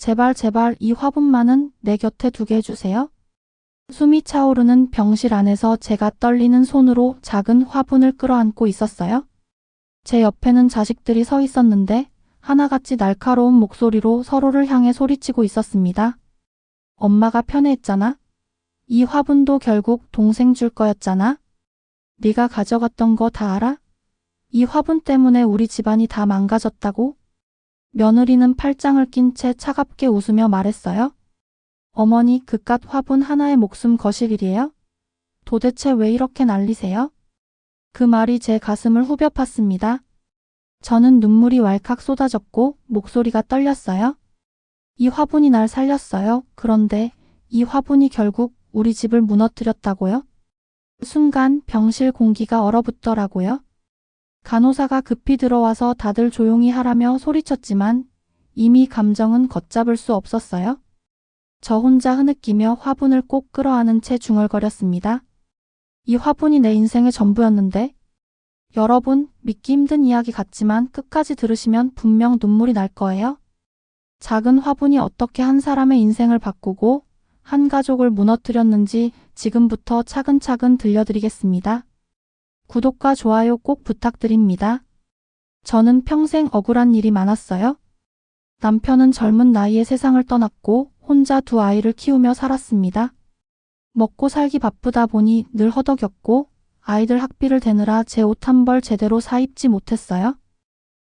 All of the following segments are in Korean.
제발 제발 이 화분만은 내 곁에 두게 해주세요. 숨이 차오르는 병실 안에서 제가 떨리는 손으로 작은 화분을 끌어안고 있었어요. 제 옆에는 자식들이 서 있었는데 하나같이 날카로운 목소리로 서로를 향해 소리치고 있었습니다. 엄마가 편애했잖아. 이 화분도 결국 동생 줄 거였잖아. 네가 가져갔던 거 다 알아? 이 화분 때문에 우리 집안이 다 망가졌다고? 며느리는 팔짱을 낀 채 차갑게 웃으며 말했어요. 어머니, 그깟 화분 하나에 목숨 거실 일이에요? 도대체 왜 이렇게 난리세요? 그 말이 제 가슴을 후벼 팠습니다. 저는 눈물이 왈칵 쏟아졌고 목소리가 떨렸어요. 이 화분이 날 살렸어요. 그런데 이 화분이 결국 우리 집을 무너뜨렸다고요? 순간 병실 공기가 얼어붙더라고요. 간호사가 급히 들어와서 다들 조용히 하라며 소리쳤지만 이미 감정은 걷잡을 수 없었어요. 저 혼자 흐느끼며 화분을 꼭 끌어안은 채 중얼거렸습니다. 이 화분이 내 인생의 전부였는데. 여러분, 믿기 힘든 이야기 같지만 끝까지 들으시면 분명 눈물이 날 거예요. 작은 화분이 어떻게 한 사람의 인생을 바꾸고 한 가족을 무너뜨렸는지 지금부터 차근차근 들려드리겠습니다. 구독과 좋아요 꼭 부탁드립니다. 저는 평생 억울한 일이 많았어요. 남편은 젊은 나이에 세상을 떠났고 혼자 두 아이를 키우며 살았습니다. 먹고 살기 바쁘다 보니 늘 허덕였고 아이들 학비를 대느라 제 옷 한 벌 제대로 사입지 못했어요.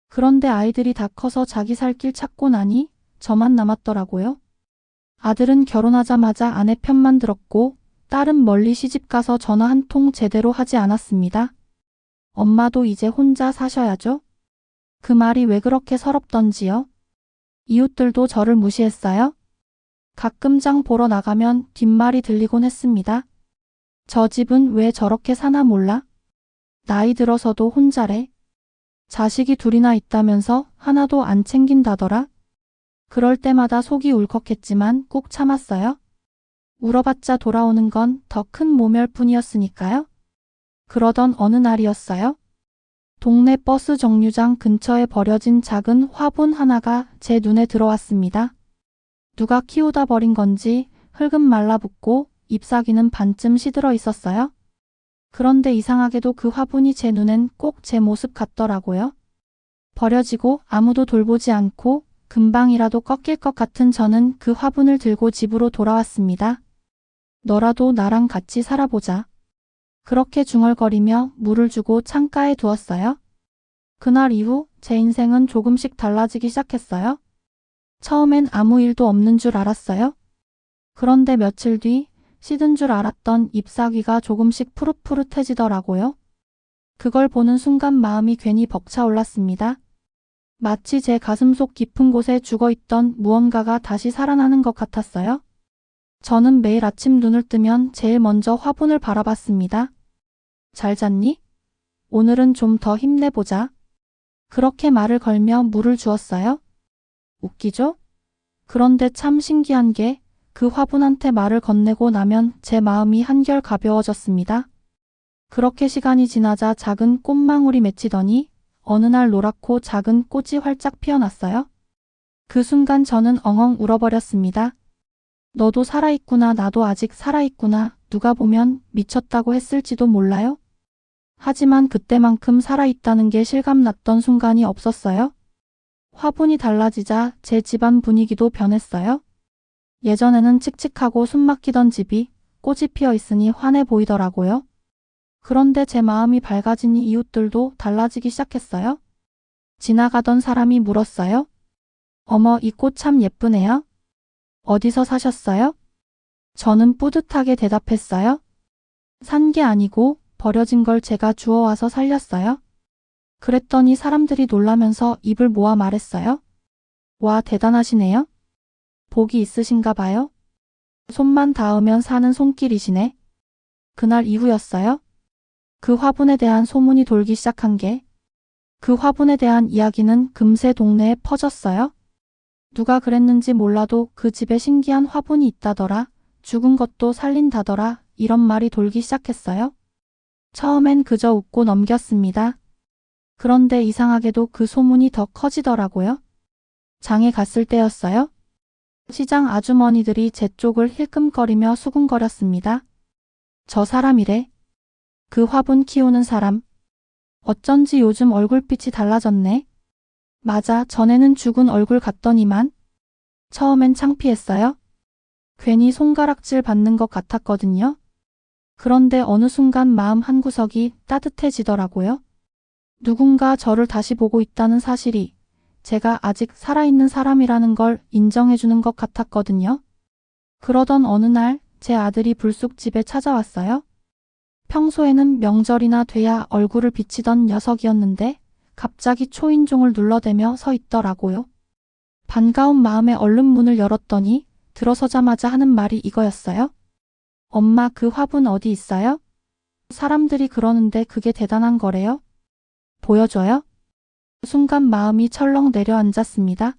그런데 아이들이 다 커서 자기 살 길 찾고 나니 저만 남았더라고요. 아들은 결혼하자마자 아내 편만 들었고 딸은 멀리 시집가서 전화 한 통 제대로 하지 않았습니다. 엄마도 이제 혼자 사셔야죠. 그 말이 왜 그렇게 서럽던지요. 이웃들도 저를 무시했어요. 가끔 장 보러 나가면 뒷말이 들리곤 했습니다. 저 집은 왜 저렇게 사나 몰라? 나이 들어서도 혼자래. 자식이 둘이나 있다면서 하나도 안 챙긴다더라. 그럴 때마다 속이 울컥했지만 꾹 참았어요. 울어봤자 돌아오는 건 더 큰 모멸뿐이었으니까요. 그러던 어느 날이었어요. 동네 버스 정류장 근처에 버려진 작은 화분 하나가 제 눈에 들어왔습니다. 누가 키우다 버린 건지 흙은 말라붙고 잎사귀는 반쯤 시들어 있었어요. 그런데 이상하게도 그 화분이 제 눈엔 꼭 제 모습 같더라고요. 버려지고 아무도 돌보지 않고 금방이라도 꺾일 것 같은 저는 그 화분을 들고 집으로 돌아왔습니다. 너라도 나랑 같이 살아보자. 그렇게 중얼거리며 물을 주고 창가에 두었어요. 그날 이후 제 인생은 조금씩 달라지기 시작했어요. 처음엔 아무 일도 없는 줄 알았어요. 그런데 며칠 뒤 시든 줄 알았던 잎사귀가 조금씩 푸릇푸릇해지더라고요. 그걸 보는 순간 마음이 괜히 벅차올랐습니다. 마치 제 가슴속 깊은 곳에 죽어있던 무언가가 다시 살아나는 것 같았어요. 저는 매일 아침 눈을 뜨면 제일 먼저 화분을 바라봤습니다. 잘 잤니? 오늘은 좀 더 힘내보자. 그렇게 말을 걸며 물을 주었어요. 웃기죠? 그런데 참 신기한 게 그 화분한테 말을 건네고 나면 제 마음이 한결 가벼워졌습니다. 그렇게 시간이 지나자 작은 꽃망울이 맺히더니 어느 날 노랗고 작은 꽃이 활짝 피어났어요. 그 순간 저는 엉엉 울어버렸습니다. 너도 살아있구나, 나도 아직 살아있구나, 누가 보면 미쳤다고 했을지도 몰라요. 하지만 그때만큼 살아있다는 게 실감났던 순간이 없었어요. 화분이 달라지자 제 집안 분위기도 변했어요. 예전에는 칙칙하고 숨막히던 집이 꽃이 피어 있으니 환해 보이더라고요. 그런데 제 마음이 밝아지니 이웃들도 달라지기 시작했어요. 지나가던 사람이 물었어요. 어머, 이 꽃 참 예쁘네요. 어디서 사셨어요? 저는 뿌듯하게 대답했어요. 산 게 아니고 버려진 걸 제가 주워와서 살렸어요. 그랬더니 사람들이 놀라면서 입을 모아 말했어요. 와, 대단하시네요. 복이 있으신가 봐요. 손만 닿으면 사는 손길이시네. 그날 이후였어요. 그 화분에 대한 소문이 돌기 시작한 게, 그 화분에 대한 이야기는 금세 동네에 퍼졌어요. 누가 그랬는지 몰라도 그 집에 신기한 화분이 있다더라, 죽은 것도 살린다더라, 이런 말이 돌기 시작했어요. 처음엔 그저 웃고 넘겼습니다. 그런데 이상하게도 그 소문이 더 커지더라고요. 장에 갔을 때였어요. 시장 아주머니들이 제 쪽을 힐끔거리며 수군거렸습니다. 저 사람이래. 그 화분 키우는 사람. 어쩐지 요즘 얼굴빛이 달라졌네. 맞아, 전에는 죽은 얼굴 같더니만. 처음엔 창피했어요. 괜히 손가락질 받는 것 같았거든요. 그런데 어느 순간 마음 한구석이 따뜻해지더라고요. 누군가 저를 다시 보고 있다는 사실이 제가 아직 살아있는 사람이라는 걸 인정해주는 것 같았거든요. 그러던 어느 날 제 아들이 불쑥 집에 찾아왔어요. 평소에는 명절이나 돼야 얼굴을 비치던 녀석이었는데 갑자기 초인종을 눌러대며 서 있더라고요. 반가운 마음에 얼른 문을 열었더니 들어서자마자 하는 말이 이거였어요. 엄마, 그 화분 어디 있어요? 사람들이 그러는데 그게 대단한 거래요? 보여줘요? 순간 마음이 철렁 내려앉았습니다.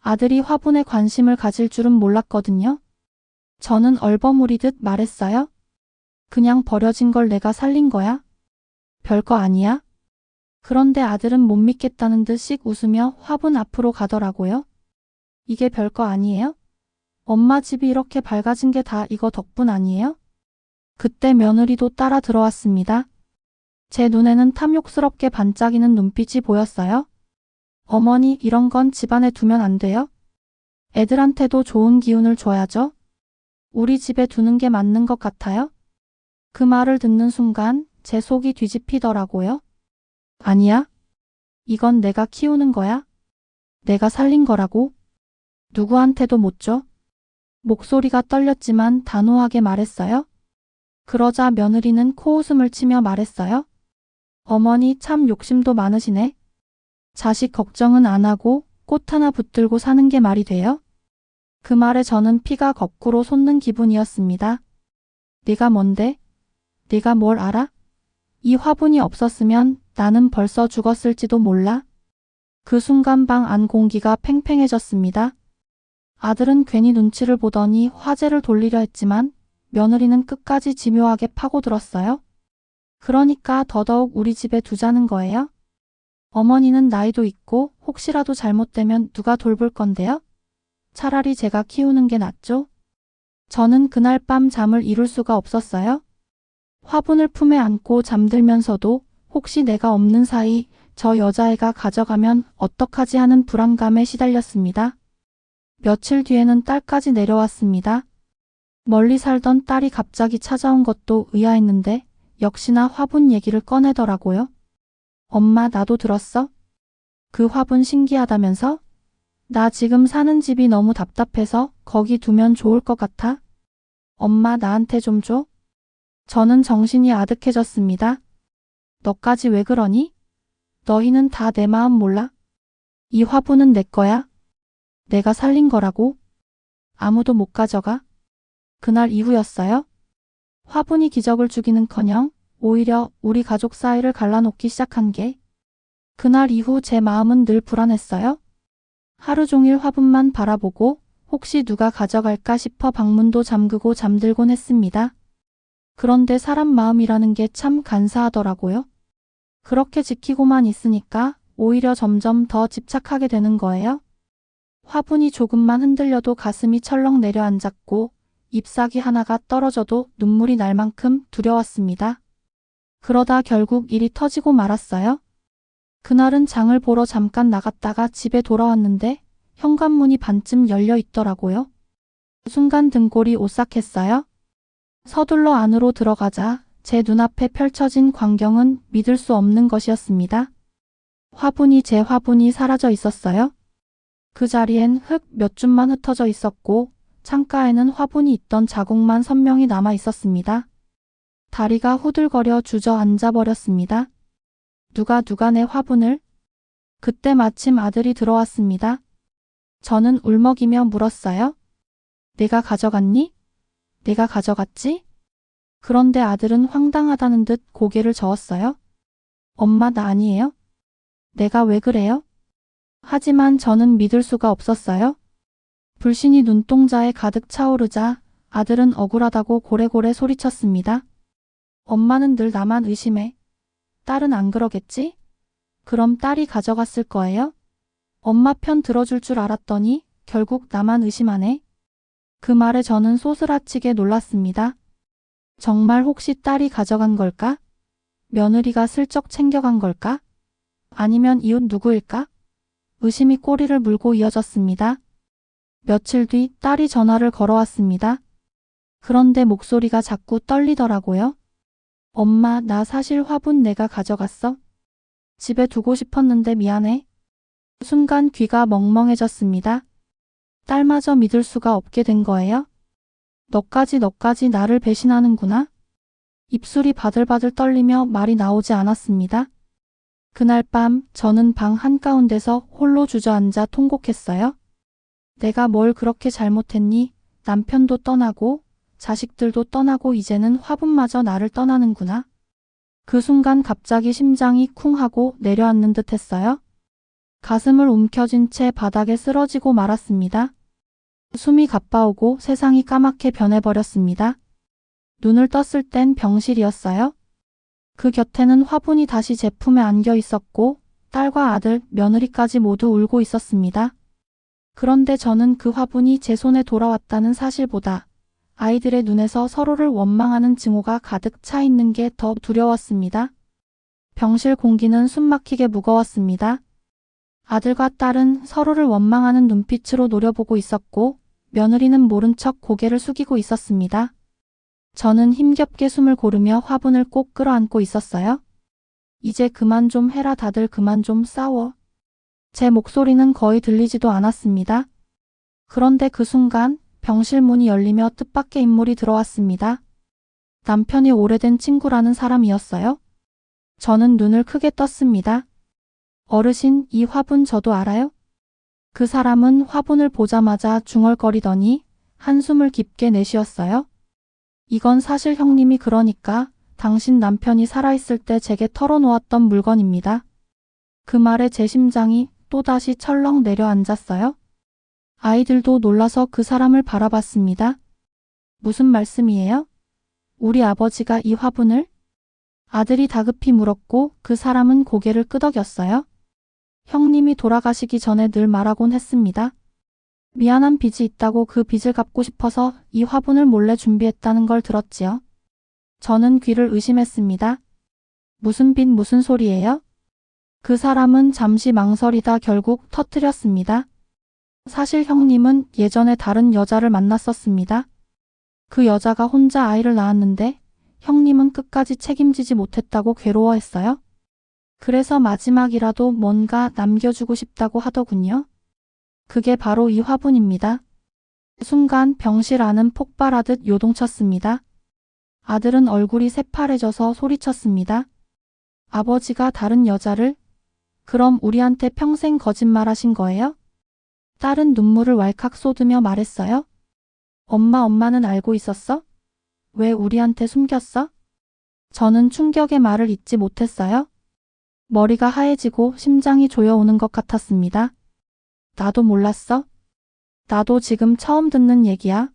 아들이 화분에 관심을 가질 줄은 몰랐거든요. 저는 얼버무리듯 말했어요. 그냥 버려진 걸 내가 살린 거야. 별거 아니야. 그런데 아들은 못 믿겠다는 듯 씩 웃으며 화분 앞으로 가더라고요. 이게 별거 아니에요? 엄마 집이 이렇게 밝아진 게 다 이거 덕분 아니에요? 그때 며느리도 따라 들어왔습니다. 제 눈에는 탐욕스럽게 반짝이는 눈빛이 보였어요. 어머니, 이런 건 집안에 두면 안 돼요? 애들한테도 좋은 기운을 줘야죠. 우리 집에 두는 게 맞는 것 같아요. 그 말을 듣는 순간 제 속이 뒤집히더라고요. 아니야. 이건 내가 키우는 거야. 내가 살린 거라고. 누구한테도 못 줘. 목소리가 떨렸지만 단호하게 말했어요. 그러자 며느리는 코웃음을 치며 말했어요. 어머니 참 욕심도 많으시네. 자식 걱정은 안 하고 꽃 하나 붙들고 사는 게 말이 돼요? 그 말에 저는 피가 거꾸로 솟는 기분이었습니다. 네가 뭔데? 네가 뭘 알아? 이 화분이 없었으면 나는 벌써 죽었을지도 몰라. 그 순간 방 안 공기가 팽팽해졌습니다. 아들은 괜히 눈치를 보더니 화제를 돌리려 했지만 며느리는 끝까지 집요하게 파고들었어요. 그러니까 더더욱 우리 집에 두자는 거예요? 어머니는 나이도 있고 혹시라도 잘못되면 누가 돌볼 건데요? 차라리 제가 키우는 게 낫죠? 저는 그날 밤 잠을 이룰 수가 없었어요. 화분을 품에 안고 잠들면서도 혹시 내가 없는 사이 저 여자애가 가져가면 어떡하지 하는 불안감에 시달렸습니다. 며칠 뒤에는 딸까지 내려왔습니다. 멀리 살던 딸이 갑자기 찾아온 것도 의아했는데 역시나 화분 얘기를 꺼내더라고요. 엄마, 나도 들었어? 그 화분 신기하다면서? 나 지금 사는 집이 너무 답답해서 거기 두면 좋을 것 같아. 엄마, 나한테 좀 줘. 저는 정신이 아득해졌습니다. 너까지 왜 그러니? 너희는 다 내 마음 몰라? 이 화분은 내 거야. 내가 살린 거라고. 아무도 못 가져가. 그날 이후였어요. 화분이 기적을 주기는커녕 오히려 우리 가족 사이를 갈라놓기 시작한 게 그날 이후 제 마음은 늘 불안했어요. 하루 종일 화분만 바라보고 혹시 누가 가져갈까 싶어 방문도 잠그고 잠들곤 했습니다. 그런데 사람 마음이라는 게 참 간사하더라고요. 그렇게 지키고만 있으니까 오히려 점점 더 집착하게 되는 거예요. 화분이 조금만 흔들려도 가슴이 철렁 내려앉았고 잎사귀 하나가 떨어져도 눈물이 날 만큼 두려웠습니다. 그러다 결국 일이 터지고 말았어요. 그날은 장을 보러 잠깐 나갔다가 집에 돌아왔는데 현관문이 반쯤 열려 있더라고요. 순간 등골이 오싹했어요. 서둘러 안으로 들어가자 제 눈앞에 펼쳐진 광경은 믿을 수 없는 것이었습니다. 제 화분이 사라져 있었어요. 그 자리엔 흙 몇 줌만 흩어져 있었고 창가에는 화분이 있던 자국만 선명히 남아 있었습니다. 다리가 후들거려 주저앉아 버렸습니다. 누가 내 화분을? 그때 마침 아들이 들어왔습니다. 저는 울먹이며 물었어요. 내가 가져갔니? 내가 가져갔지? 그런데 아들은 황당하다는 듯 고개를 저었어요. 엄마, 나 아니에요. 내가 왜 그래요? 하지만 저는 믿을 수가 없었어요. 불신이 눈동자에 가득 차오르자 아들은 억울하다고 고래고래 소리쳤습니다. 엄마는 늘 나만 의심해. 딸은 안 그러겠지? 그럼 딸이 가져갔을 거예요? 엄마 편 들어줄 줄 알았더니 결국 나만 의심하네. 그 말에 저는 소스라치게 놀랐습니다. 정말 혹시 딸이 가져간 걸까? 며느리가 슬쩍 챙겨간 걸까? 아니면 이웃 누구일까? 의심이 꼬리를 물고 이어졌습니다. 며칠 뒤 딸이 전화를 걸어왔습니다. 그런데 목소리가 자꾸 떨리더라고요. 엄마, 나 사실 화분 내가 가져갔어. 집에 두고 싶었는데 미안해. 순간 귀가 멍멍해졌습니다. 딸마저 믿을 수가 없게 된 거예요? 너까지 나를 배신하는구나? 입술이 바들바들 떨리며 말이 나오지 않았습니다. 그날 밤 저는 방 한가운데서 홀로 주저앉아 통곡했어요. 내가 뭘 그렇게 잘못했니? 남편도 떠나고 자식들도 떠나고 이제는 화분마저 나를 떠나는구나. 그 순간 갑자기 심장이 쿵 하고 내려앉는 듯 했어요. 가슴을 움켜쥔 채 바닥에 쓰러지고 말았습니다. 숨이 가빠오고 세상이 까맣게 변해버렸습니다. 눈을 떴을 땐 병실이었어요. 그 곁에는 화분이 다시 제품에 안겨 있었고 딸과 아들, 며느리까지 모두 울고 있었습니다. 그런데 저는 그 화분이 제 손에 돌아왔다는 사실보다 아이들의 눈에서 서로를 원망하는 증오가 가득 차 있는 게 더 두려웠습니다. 병실 공기는 숨막히게 무거웠습니다. 아들과 딸은 서로를 원망하는 눈빛으로 노려보고 있었고 며느리는 모른 척 고개를 숙이고 있었습니다. 저는 힘겹게 숨을 고르며 화분을 꼭 끌어안고 있었어요. 이제 그만 좀 해라, 다들 그만 좀 싸워. 제 목소리는 거의 들리지도 않았습니다. 그런데 그 순간 병실 문이 열리며 뜻밖의 인물이 들어왔습니다. 남편이 오래된 친구라는 사람이었어요. 저는 눈을 크게 떴습니다. 어르신, 이 화분 저도 알아요? 그 사람은 화분을 보자마자 중얼거리더니 한숨을 깊게 내쉬었어요. 이건 사실 형님이 그러니까 당신 남편이 살아있을 때 제게 털어놓았던 물건입니다. 그 말에 제 심장이 또다시 철렁 내려앉았어요. 아이들도 놀라서 그 사람을 바라봤습니다. 무슨 말씀이에요? 우리 아버지가 이 화분을? 아들이 다급히 물었고 그 사람은 고개를 끄덕였어요. 형님이 돌아가시기 전에 늘 말하곤 했습니다. 미안한 빚이 있다고 그 빚을 갚고 싶어서 이 화분을 몰래 준비했다는 걸 들었지요. 저는 귀를 의심했습니다. 무슨 빚, 무슨 소리예요? 그 사람은 잠시 망설이다 결국 터뜨렸습니다. 사실 형님은 예전에 다른 여자를 만났었습니다. 그 여자가 혼자 아이를 낳았는데 형님은 끝까지 책임지지 못했다고 괴로워했어요. 그래서 마지막이라도 뭔가 남겨주고 싶다고 하더군요. 그게 바로 이 화분입니다. 순간 병실 안은 폭발하듯 요동쳤습니다. 아들은 얼굴이 새파래져서 소리쳤습니다. 아버지가 다른 여자를? 그럼 우리한테 평생 거짓말하신 거예요? 딸은 눈물을 왈칵 쏟으며 말했어요. 엄마는 알고 있었어? 왜 우리한테 숨겼어? 저는 충격의 말을 잇지 못했어요. 머리가 하얘지고 심장이 조여오는 것 같았습니다. 나도 몰랐어? 나도 지금 처음 듣는 얘기야.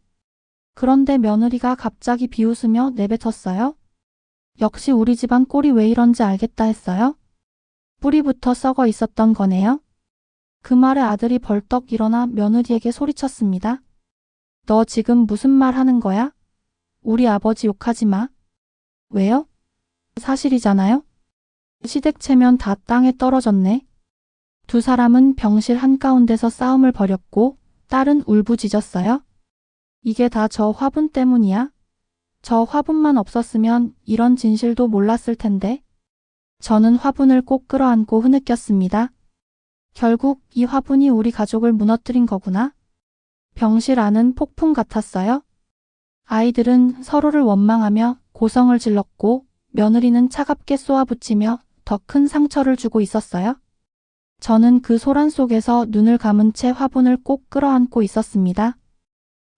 그런데 며느리가 갑자기 비웃으며 내뱉었어요. 역시 우리 집안 꼴이 왜 이런지 알겠다 했어요. 뿌리부터 썩어 있었던 거네요. 그 말에 아들이 벌떡 일어나 며느리에게 소리쳤습니다. 너 지금 무슨 말 하는 거야? 우리 아버지 욕하지 마. 왜요? 사실이잖아요. 시댁 체면 다 땅에 떨어졌네. 두 사람은 병실 한가운데서 싸움을 벌였고 딸은 울부짖었어요. 이게 다 저 화분 때문이야? 저 화분만 없었으면 이런 진실도 몰랐을 텐데. 저는 화분을 꼭 끌어안고 흐느꼈습니다. 결국 이 화분이 우리 가족을 무너뜨린 거구나. 병실 안은 폭풍 같았어요. 아이들은 서로를 원망하며 고성을 질렀고 며느리는 차갑게 쏘아붙이며 더 큰 상처를 주고 있었어요. 저는 그 소란 속에서 눈을 감은 채 화분을 꼭 끌어안고 있었습니다.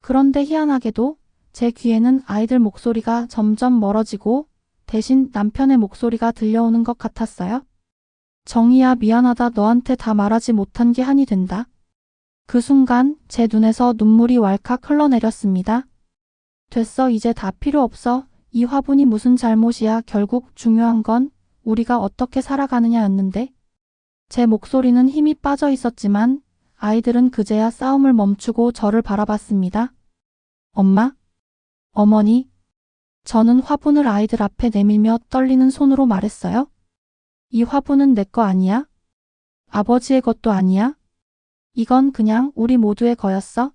그런데 희한하게도 제 귀에는 아이들 목소리가 점점 멀어지고 대신 남편의 목소리가 들려오는 것 같았어요. 정희야, 미안하다. 너한테 다 말하지 못한 게 한이 된다. 그 순간 제 눈에서 눈물이 왈칵 흘러내렸습니다. 됐어, 이제 다 필요 없어. 이 화분이 무슨 잘못이야. 결국 중요한 건 우리가 어떻게 살아가느냐였는데. 제 목소리는 힘이 빠져 있었지만 아이들은 그제야 싸움을 멈추고 저를 바라봤습니다. 엄마? 어머니? 저는 화분을 아이들 앞에 내밀며 떨리는 손으로 말했어요. 이 화분은 내 거 아니야? 아버지의 것도 아니야? 이건 그냥 우리 모두의 거였어?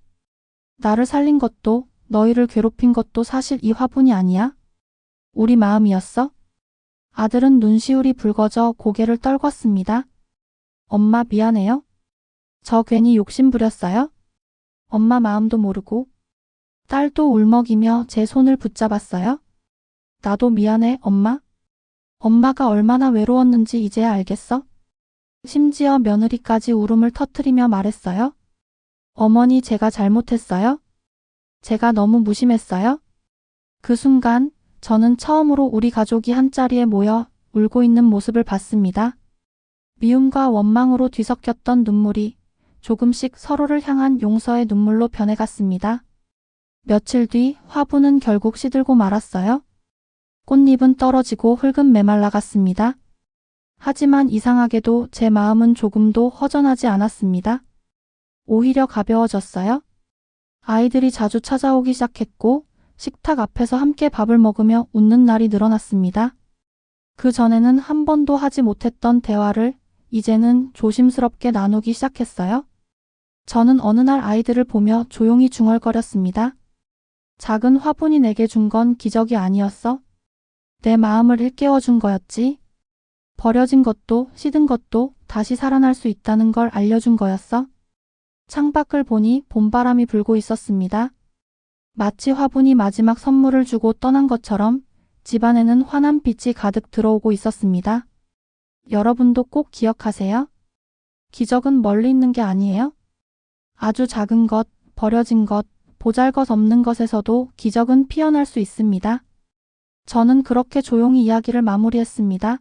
나를 살린 것도 너희를 괴롭힌 것도 사실 이 화분이 아니야? 우리 마음이었어? 아들은 눈시울이 붉어져 고개를 떨궜습니다. 엄마 미안해요. 저 괜히 욕심 부렸어요? 엄마 마음도 모르고. 딸도 울먹이며 제 손을 붙잡았어요. 나도 미안해, 엄마. 엄마가 얼마나 외로웠는지 이제야 알겠어? 심지어 며느리까지 울음을 터뜨리며 말했어요. 어머니 제가 잘못했어요? 제가 너무 무심했어요? 그 순간 저는 처음으로 우리 가족이 한자리에 모여 울고 있는 모습을 봤습니다. 미움과 원망으로 뒤섞였던 눈물이 조금씩 서로를 향한 용서의 눈물로 변해갔습니다. 며칠 뒤 화분은 결국 시들고 말았어요. 꽃잎은 떨어지고 흙은 메말라갔습니다. 하지만 이상하게도 제 마음은 조금도 허전하지 않았습니다. 오히려 가벼워졌어요. 아이들이 자주 찾아오기 시작했고 식탁 앞에서 함께 밥을 먹으며 웃는 날이 늘어났습니다. 그 전에는 한 번도 하지 못했던 대화를 이제는 조심스럽게 나누기 시작했어요. 저는 어느 날 아이들을 보며 조용히 중얼거렸습니다. 작은 화분이 내게 준 건 기적이 아니었어. 내 마음을 일깨워 준 거였지. 버려진 것도 시든 것도 다시 살아날 수 있다는 걸 알려준 거였어. 창밖을 보니 봄바람이 불고 있었습니다. 마치 화분이 마지막 선물을 주고 떠난 것처럼 집안에는 환한 빛이 가득 들어오고 있었습니다. 여러분도 꼭 기억하세요. 기적은 멀리 있는 게 아니에요. 아주 작은 것, 버려진 것, 보잘것없는 것에서도 기적은 피어날 수 있습니다. 저는 그렇게 조용히 이야기를 마무리했습니다.